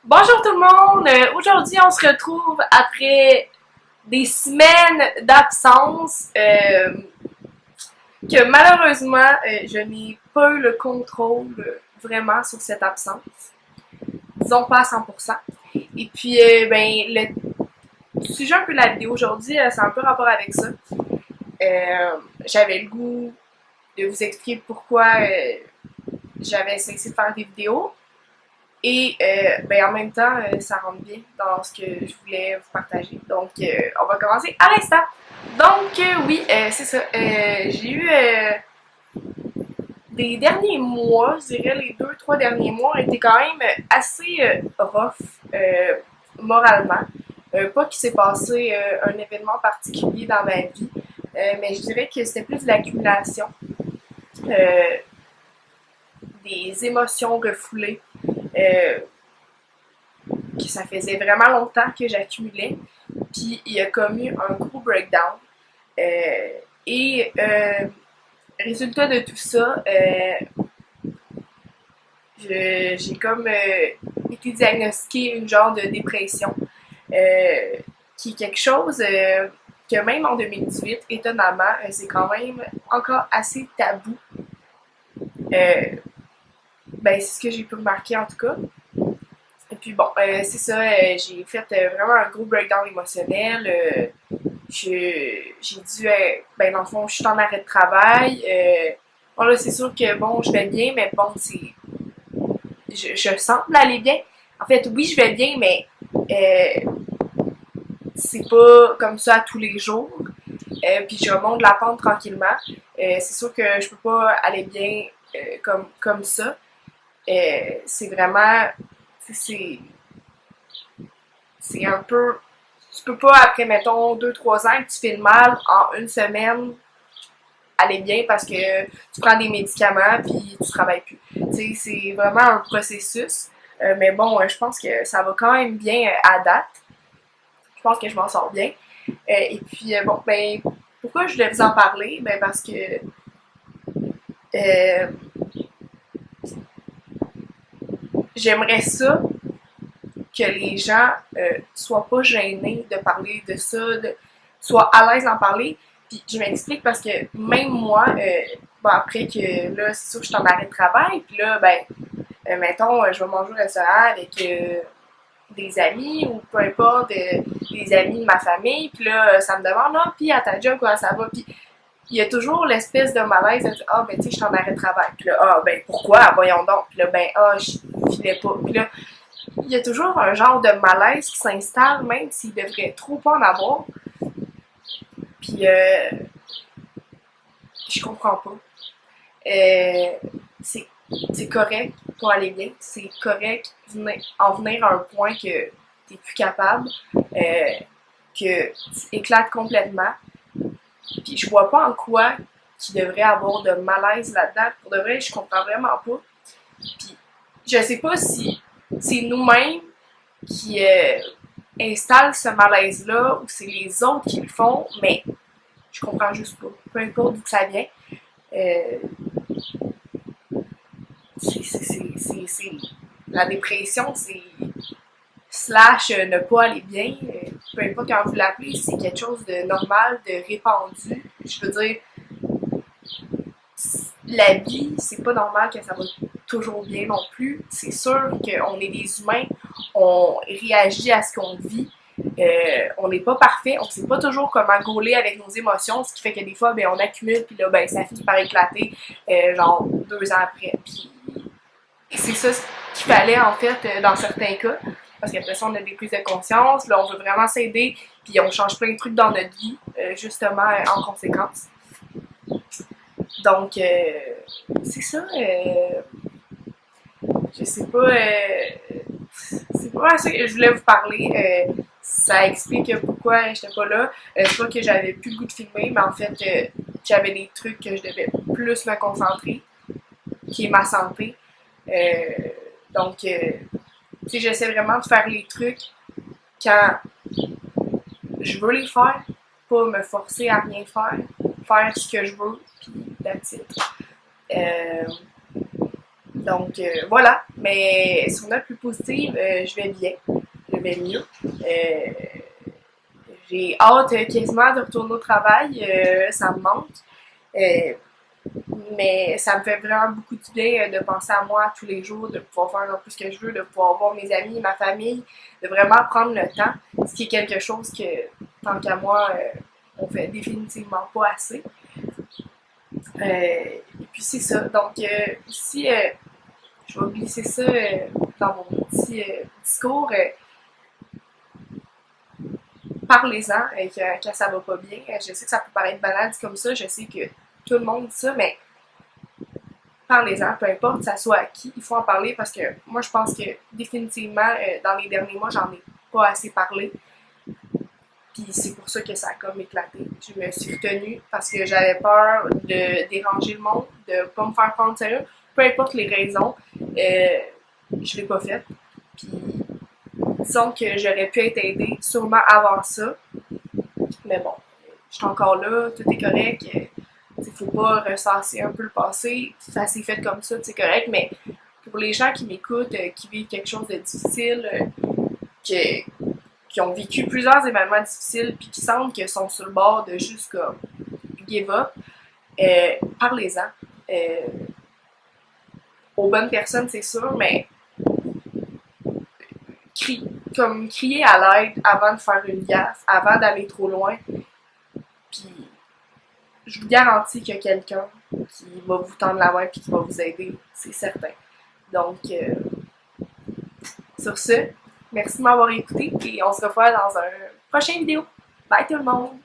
Bonjour tout le monde! Aujourd'hui, on se retrouve après des semaines d'absence que malheureusement, je n'ai pas eu le contrôle vraiment sur cette absence. Disons pas à 100%. Et puis, le sujet un peu de la vidéo aujourd'hui, c'est un peu rapport avec ça. J'avais le goût de vous expliquer pourquoi j'avais cessé de faire des vidéos. Et en même temps, ça rentre bien dans ce que je voulais vous partager. Donc, on va commencer à l'instant. Donc, oui, c'est ça. J'ai eu des derniers mois, je dirais les 2, 3 derniers mois, ont été quand même assez rough moralement. Pas qu'il s'est passé un événement particulier dans ma vie, mais je dirais que c'était plus de l'accumulation euh, des émotions refoulées. Que ça faisait vraiment longtemps que j'accumulais. Puis il y a comme eu un gros breakdown. Euh, et résultat de tout ça, j'ai comme été diagnostiquée une genre de dépression, qui est quelque chose que même en 2018, étonnamment, c'est quand même encore assez tabou. C'est ce que j'ai pu remarquer en tout cas. Et puis bon, c'est ça, j'ai fait vraiment un gros breakdown émotionnel. J'ai dû, dans le fond, je suis en arrêt de travail. Bon là, c'est sûr que bon, je vais bien, mais bon, je semble aller bien. En fait, oui, je vais bien, mais c'est pas comme ça tous les jours. Puis je remonte la pente tranquillement. C'est sûr que je peux pas aller bien comme ça. C'est vraiment, c'est c'est un peu. Tu peux pas, après, mettons, 2, 3 ans que tu fais le mal, en une semaine, aller bien parce que tu prends des médicaments puis tu travailles plus. Tu sais, c'est vraiment un processus. Mais bon, je pense que ça va quand même bien à date. Je pense que je m'en sors bien. Et puis, pourquoi je voulais vous en parler? Ben, parce que euh, j'aimerais ça que les gens soient pas gênés de parler de ça, soient à l'aise d'en parler. Puis je m'explique parce que même moi, après que là, c'est sûr que je suis en arrêt de travail, puis là, mettons, je vais manger au restaurant avec des amis ou peu importe, des amis de ma famille, puis là, ça me demande, ah, puis à ta job, comment ça va? Puis il y a toujours l'espèce de malaise de dire, ah, ben, tu sais, je suis en arrêt de travail. Puis là, ah, ben, pourquoi? Voyons donc. Puis là, je filais pas. Puis là, il y a toujours un genre de malaise qui s'installe, même s'il devrait trop pas en avoir. Puis, je comprends pas. Euh, c'est, c'est correct pour aller bien. C'est correct en venir à un point que t'es plus capable, que tu éclates complètement. Puis, je vois pas en quoi qu'il devrait avoir de malaise là-dedans. Pour de vrai, je comprends vraiment pas. Puis, je sais pas si c'est nous-mêmes qui installent ce malaise-là ou c'est les autres qui le font, mais je comprends juste pas. Peu importe d'où ça vient. Euh, la dépression, c'est slash ne pas aller bien. Peu importe comment vous l'appelez, c'est quelque chose de normal, de répandu. Je veux dire, la vie, c'est pas normal que ça va toujours bien non plus. C'est sûr qu'on est des humains, on réagit à ce qu'on vit. On n'est pas parfait, on sait pas toujours comment gauler avec nos émotions, ce qui fait que des fois, on accumule, puis là, ça finit par éclater, genre 2 ans après. Puis c'est ça ce qu'il fallait, en fait, dans certains cas. Parce qu'après ça, on a des prises de conscience, là, on veut vraiment s'aider, puis on change plein de trucs dans notre vie, justement, en conséquence. Donc, c'est ça. Je sais pas. C'est pas ça que je voulais vous parler. Ça explique pourquoi j'étais pas là. C'est pas que j'avais plus le goût de filmer, mais en fait, j'avais des trucs que je devais plus me concentrer, qui est ma santé. Donc, j'essaie vraiment de faire les trucs quand je veux les faire, pas me forcer à rien faire ce que je veux, puis that's it. Donc voilà, mais sur une note plus positive, je vais bien, je vais mieux. J'ai hâte quasiment de retourner au travail, ça me manque. Euh, mais ça me fait vraiment beaucoup de bien de penser à moi tous les jours, de pouvoir faire un peu ce que je veux, de pouvoir voir mes amis, ma famille, de vraiment prendre le temps, ce qui est quelque chose que, tant qu'à moi, on fait définitivement pas assez. Et puis c'est ça. Donc ici, je vais glisser ça dans mon petit discours. Parlez-en quand ça va pas bien. Je sais que ça peut paraître banal dit comme ça, je sais que tout le monde dit ça, mais parlez-en, peu importe ça soit à qui, il faut en parler parce que moi je pense que définitivement dans les derniers mois j'en ai pas assez parlé. Puis c'est pour ça que ça a comme éclaté. Je me suis retenue parce que j'avais peur de déranger le monde, de pas me faire prendre sérieux. Peu importe les raisons, je l'ai pas fait. Puis disons que j'aurais pu être aidée sûrement avant ça. Mais bon, je suis encore là, tout est correct. Il faut pas ressasser un peu le passé. Ça s'est fait comme ça, c'est correct. Mais pour les gens qui m'écoutent, qui vivent quelque chose de difficile, qui, qui ont vécu plusieurs événements difficiles, puis qui sentent qu'ils sont sur le bord de juste comme give up, parlez-en. Aux bonnes personnes, c'est sûr, mais comme crier à l'aide avant de faire une gaffe, avant d'aller trop loin. Puis je vous garantis qu'il y a quelqu'un qui va vous tendre la main et qui va vous aider, c'est certain. Donc, sur ce, merci de m'avoir écouté et on se revoit dans un prochain vidéo. Bye tout le monde!